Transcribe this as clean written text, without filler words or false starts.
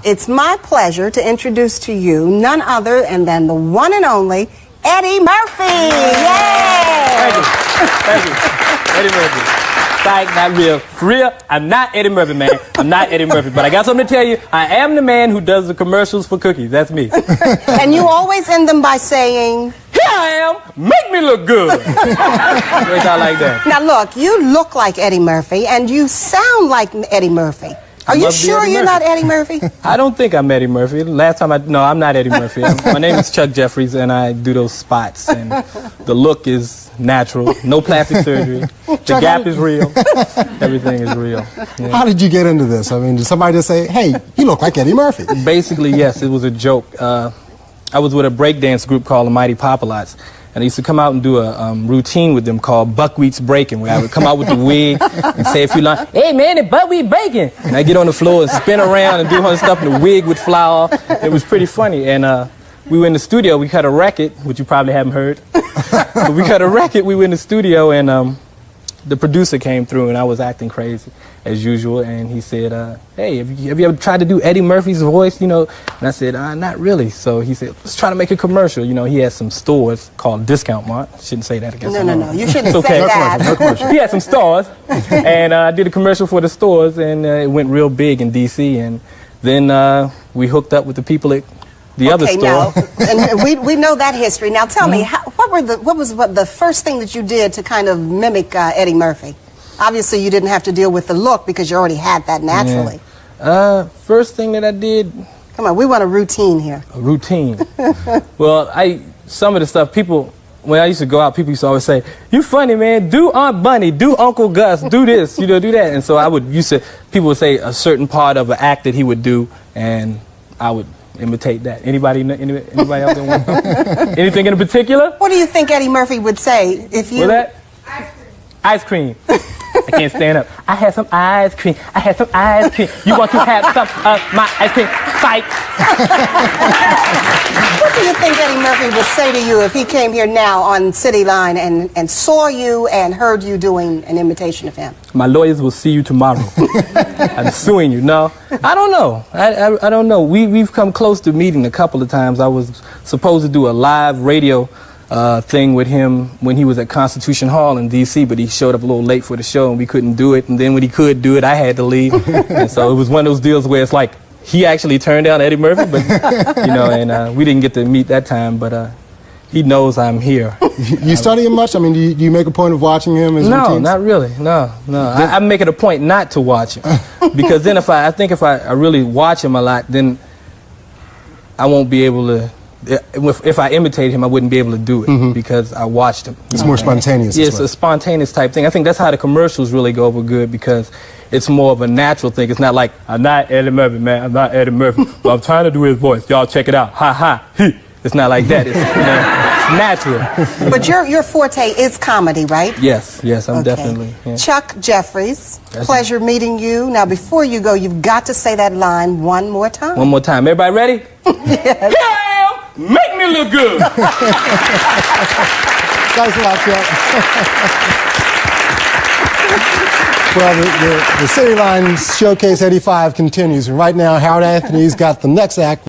It's my pleasure to introduce to you none other than the one and only Eddie Murphy. Yay! Thank you. Eddie Murphy. Psych, not real. For real, I'm not Eddie Murphy, man. I'm not Eddie Murphy. But I got something to tell you. I am the man who does the commercials for cookies. That's me. And you always end them by saying, "Here I am. Make me look good." Wait, I like that. Now look, you look like Eddie Murphy and you sound like Eddie Murphy. Are you sure you're not Eddie Murphy? I don't think I'm Eddie Murphy. No, I'm not Eddie Murphy. My name is Chuck Jeffries, and I do those spots. And the look is natural. No plastic surgery. The gap is real. Everything is real. Yeah. How did you get into this? I mean, did somebody just say, "Hey, you look like Eddie Murphy"? Basically, yes. It was a joke. I was with a breakdance group called the Mighty Pop-A-Lots. And I used to come out and do a routine with them called Buckwheat's Breaking, where I would come out with the wig and say a few lines, "Hey man, it's buckwheat breaking." And I get on the floor and spin around and do all this stuff, and the wig would fly off. It was pretty funny. And we were in the studio, we cut a record, which you probably haven't heard. But we cut a record, we were in the studio, and the producer came through, and I was acting crazy, as usual. And he said, "Hey, have you ever tried to do Eddie Murphy's voice, you know?" And I said, "Not really." So he said, "Let's try to make a commercial." You know, he had some stores called Discount Mart. Shouldn't say that against him. No, you shouldn't say that. No commercial. He had some stores, and I did a commercial for the stores, and it went real big in D.C. And then we hooked up with the people at the other store. And we know that history. Now tell me, what was the first thing that you did to kind of mimic Eddie Murphy? Obviously, you didn't have to deal with the look because you already had that naturally. Yeah. First thing that I did. Come on, we want a routine here. A routine. Well, some of the stuff people, when I used to go out, people used to always say, "You funny, man. Do Aunt Bunny, do Uncle Gus, do this, you know, do that." And so people would say a certain part of an act that he would do, and I would imitate that. Anybody out there want anything in particular? What do you think Eddie Murphy would say if you... What's that? Ice cream. I can't stand up. "I had some ice cream. I had some ice cream. You want to have some of my ice cream?" Fight. What do you think Eddie Murphy would say to you if he came here now on City Line and saw you and heard you doing an imitation of him? "My lawyers will see you tomorrow. I'm suing you." No, I don't know. I don't know. We've come close to meeting a couple of times. I was supposed to do a live radio thing with him when he was at Constitution Hall in D.C., but he showed up a little late for the show and we couldn't do it. And then when he could do it, I had to leave. And so it was one of those deals where it's like he actually turned down Eddie Murphy, but you know, and we didn't get to meet that time. But he knows I'm here. You study him much? I mean, do you make a point of watching him? No, routines? not really. No. I make it a point not to watch him because then if I really watch him a lot, then I won't be able to. If I imitate him, I wouldn't be able to do it because I watched him. It's more spontaneous. Yeah, it's a spontaneous type thing. I think that's how the commercials really go over good because it's more of a natural thing. It's not like, "I'm not Eddie Murphy, man. I'm not Eddie Murphy, but I'm trying to do his voice. Y'all check it out. Ha ha he." It's not like that. It's, it's natural. But your forte is comedy, right? Yes, I'm definitely. Yeah. Chuck Jeffries, pleasure meeting you. Now, before you go, you've got to say that line one more time. One more time. Everybody ready? Yes. Here I am. Make me look good. Thanks a lot, Chuck. Well, the City Line Showcase 85 continues. And right now, Howard Anthony's got the next act.